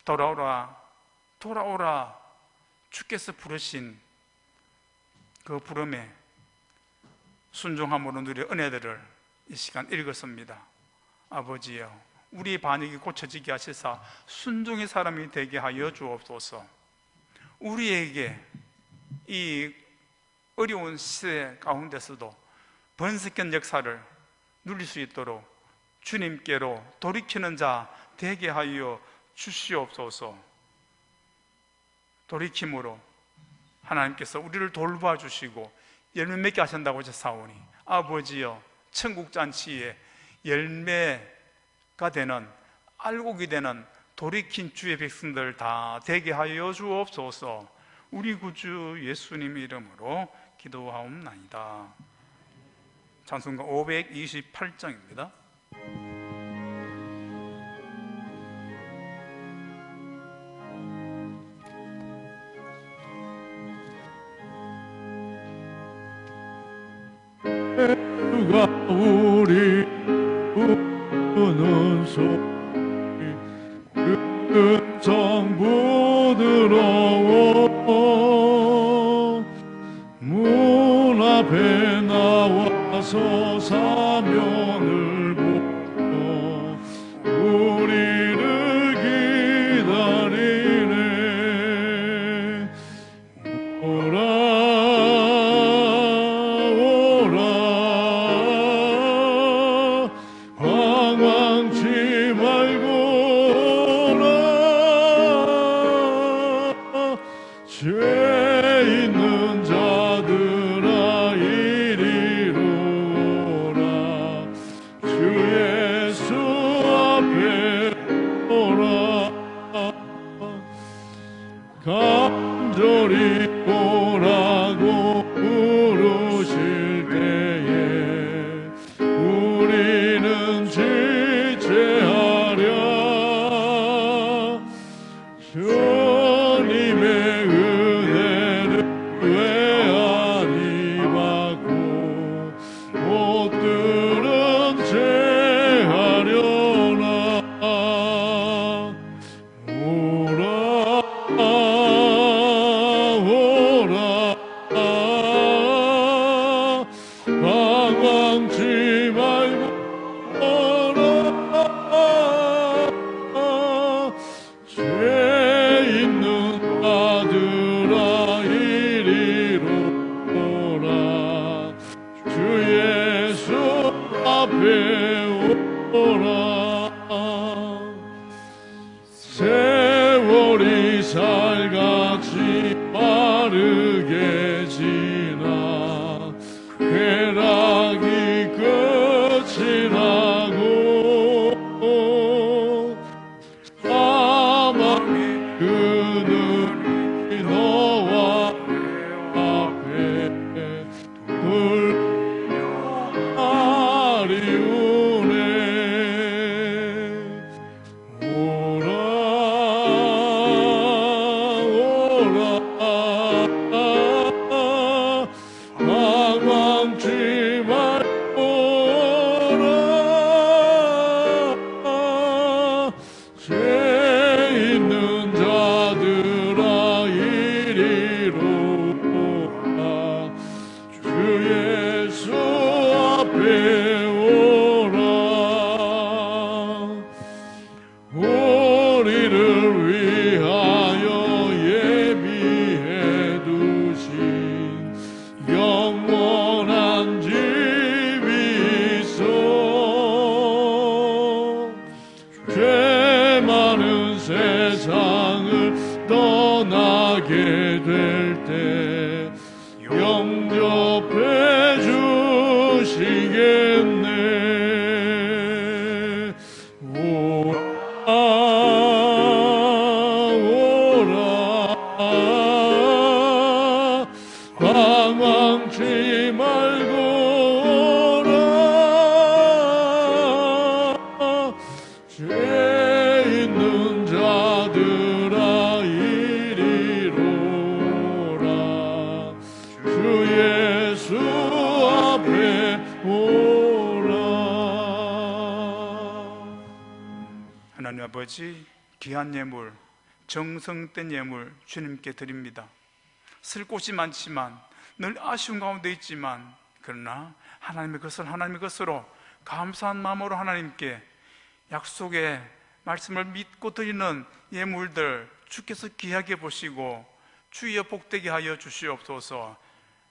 돌아오라, 돌아오라 주께서 부르신 그 부름에 순종함으로 누릴 은혜들을 이 시간 읽었습니다. 아버지여, 우리 반역이 고쳐지게 하시사 순종의 사람이 되게 하여 주옵소서. 우리에게 이 어려운 시대 가운데서도 번성한 역사를 누릴 수 있도록 주님께로 돌이키는 자 되게 하여 주시옵소서. 돌이킴으로 하나님께서 우리를 돌봐주시고 열매 맺게 하신다고 하셨사오니 아버지여, 천국잔치에 열매가 되는, 알곡이 되는 돌이킨 주의 백성들 다 되게 하여 주옵소서. 우리 구주 예수님 이름으로 기도하옵나이다. 찬송가 528장입니다. 주가 우리 부르는 소리 큰 정부 들어오 문 앞에 나와서 사면을 보고 우리를 기다리네. 오라 간절히 오라고 부르실 때에 우리는 지체하랴. 주님의 은혜를 왜 아니 받고 못 들은 채 하려나. 방황치 말고 오라. 앞에 오라. 세월이 살같이 빠르게 지나 쾌락이 끝이 나고 사망의 그늘이 너와 앞에 돌아리우네. 오라 방황치 말고 오라. 죄 있는 자들아 이리로 오라. 주 예수 앞에 오라. 우리를 위하여 예비해 두신 영원한 집이 있어. 죄 많은 세상을 떠나게 될 때 영접해 주시겠네. 오라 방황치 말고 오라. 죄 있는 자들아 이리로 오라. 주 예수 앞에 오라. 하나님 아버지, 귀한 예물, 정성된 예물 주님께 드립니다. 쓸 곳이 많지만 늘 아쉬운 가운데 있지만 그러나 하나님의 것으로 감사한 마음으로 하나님께 약속의 말씀을 믿고 드리는 예물들 주께서 귀하게 보시고 주여 복되게 하여 주시옵소서.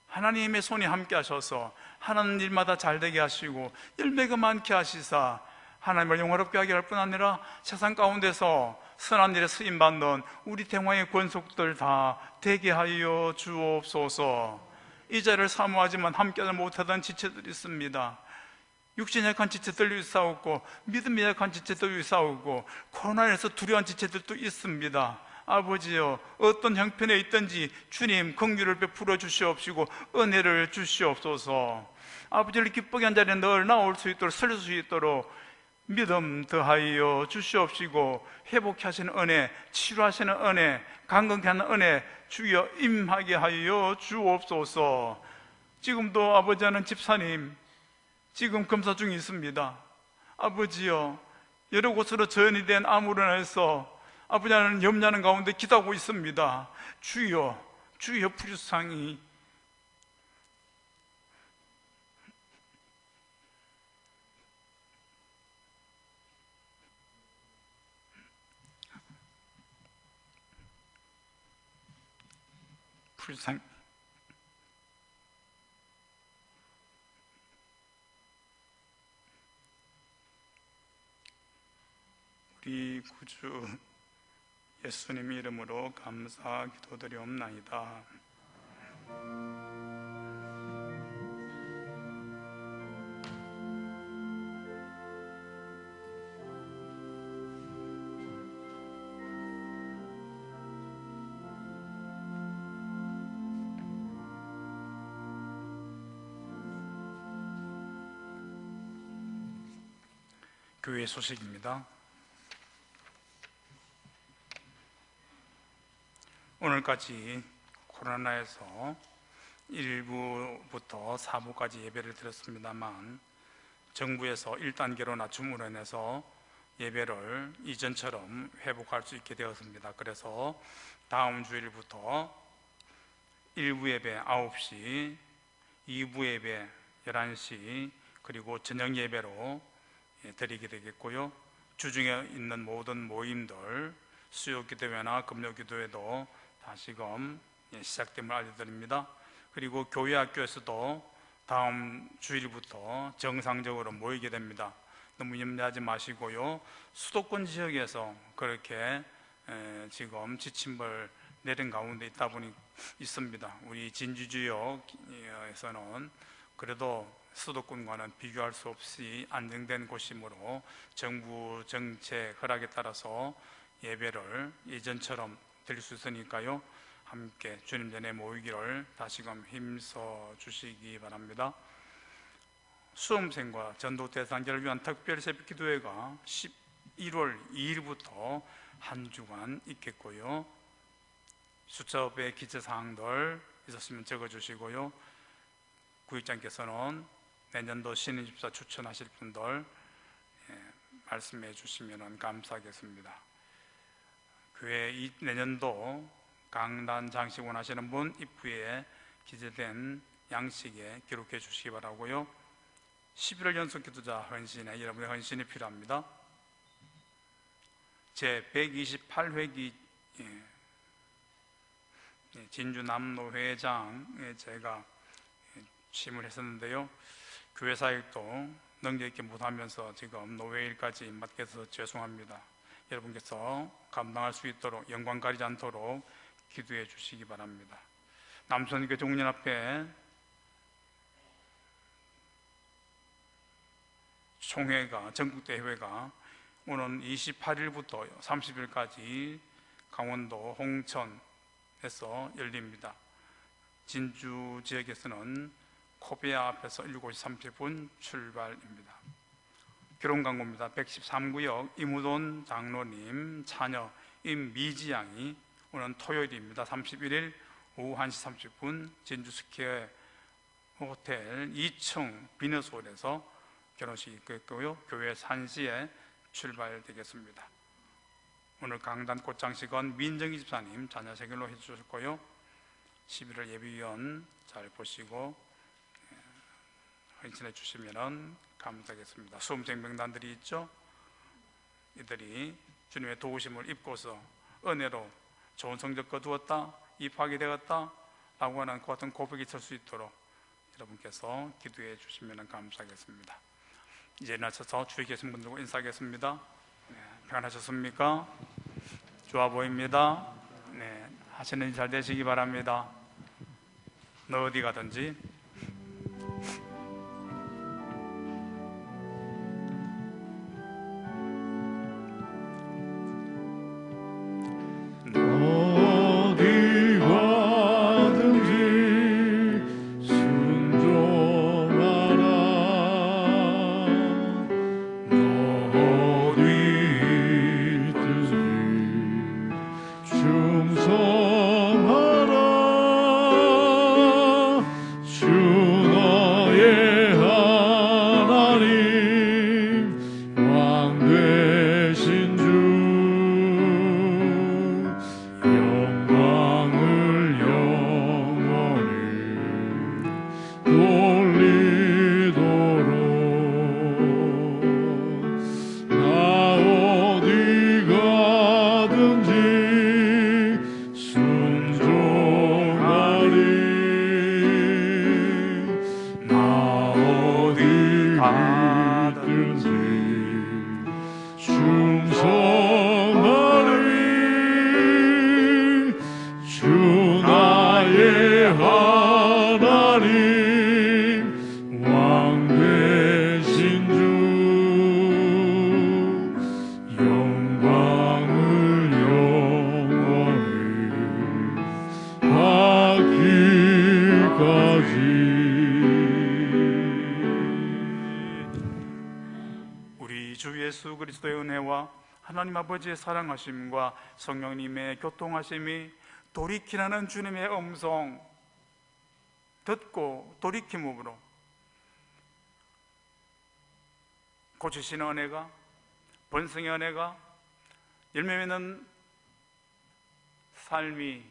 하나님의 손이 함께 하셔서 하는 일마다 잘되게 하시고 열매가 많게 하시사 하나님을 영화롭게 하게 할 뿐 아니라 세상 가운데서 선한 일에 쓰임받는 우리 대왕의 권속들 다 되게 하여 주옵소서. 이 자리를 사모하지만 함께하지 못하던 지체들이 있습니다. 육신이 약한 지체들도 있사오고 믿음이 약한 지체들도 있사오고 코로나에서 두려운 지체들도 있습니다. 아버지여, 어떤 형편에 있든지 주님 긍휼을 베풀어 주시옵시고 은혜를 주시옵소서. 아버지를 기쁘게 한 자리에 늘 나올 수 있도록 설릴 수 있도록 믿음 더하여 주시옵시고 회복케 하시는 은혜, 치료하시는 은혜, 강건케 하는 은혜 주여 임하게 하여 주옵소서. 지금도 아버지 하는 집사님 지금 검사 중에 있습니다. 아버지여, 여러 곳으로 전이 된 암으로 인해서 아버지 하는 염려하는 가운데 기도하고 있습니다. 주여 불쌍히 우리 구주 예수님 이름으로 감사 기도드리옵나이다. 교회 소식입니다. 오늘까지 코로나에서 1부부터 4부까지 예배를 드렸습니다만 정부에서 1단계로 낮춤으로 인해서 예배를 이전처럼 회복할 수 있게 되었습니다. 그래서 다음 주일부터 1부 예배 9시, 2부 예배 11시, 그리고 저녁 예배로 드리게 되겠고요. 주중에 있는 모든 모임들 수요기도회나 금요기도회도 다시금 시작됨을 알려드립니다. 그리고 교회 학교에서도 다음 주일부터 정상적으로 모이게 됩니다. 너무 염려하지 마시고요. 수도권 지역에서 그렇게 지금 지침을 내린 가운데 있습니다. 우리 진주 지역에서는 그래도 수도권과는 비교할 수 없이 안정된 곳이므로 정부 정책 허락에 따라서 예배를 예전처럼 드릴 수 있으니까요. 함께 주님 전에 모이기를 다시금 힘써 주시기 바랍니다. 수험생과 전도 대상자를 위한 특별 새벽 기도회가 11월 2일부터 한 주간 있겠고요. 수첩에 기재사항들 있었으면 적어주시고요. 구역장께서는 내년도 신인집사 추천하실 분들 말씀해 주시면 감사하겠습니다. 교회 내년도 강단 장식 원하시는 분 입구에 기재된 양식에 기록해 주시기 바라고요. 11월 연속 기도자 헌신에 여러분의 헌신이 필요합니다. 제 128회기 진주 남노회장에 제가 취임을 했었는데요. 교회 사역도 능력 있게 못하면서 지금 노회일까지 맡게 해서 죄송합니다. 여러분께서 감당할 수 있도록 영광 가리지 않도록 기도해 주시기 바랍니다. 남선교 종년앞에 총회가 전국대회가 오는 28일부터 30일까지 강원도 홍천에서 열립니다. 진주 지역에서는 코베아 앞에서 7시 30분 출발입니다. 결혼 광고입니다. 113구역 이무돈 장로님 자녀 임미지 양이 오는 토요일입니다. 31일 오후 1시 30분 진주스퀘어 호텔 2층 비너스홀에서 결혼식이 있고요. 교회 1시에 출발되겠습니다. 오늘 강단 꽃장식은 민정희 집사님 자녀 생일로 해주셨고요. 11월 예비위원 잘 보시고 헌신해 주시면 감사하겠습니다. 수험생 명단들이 있죠. 이들이 주님의 도우심을 입고서 은혜로 좋은 성적 거두었다, 입학이 되었다 라고 하는 그 같은 고백이 있을 수 있도록 여러분께서 기도해 주시면 감사하겠습니다. 이제 일어나셔서 주위에 계신 분들과 인사하겠습니다. 평안하셨습니까? 좋아 보입니다. 하시는 일 잘 되시기 바랍니다. 너 어디 가든지 하나님 아버지의 사랑하심과 성령님의 교통하심이 돌이키라는 주님의 음성 듣고 돌이킴으로 고치시는 은혜가, 번성의 은혜가, 열매 맺는 삶이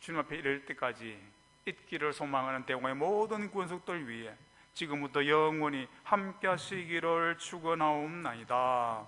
주님 앞에 이를 때까지 있기를 소망하는 대공의 모든 구원속들 위해 지금부터 영원히 함께 하시기를 축원하옵나이다.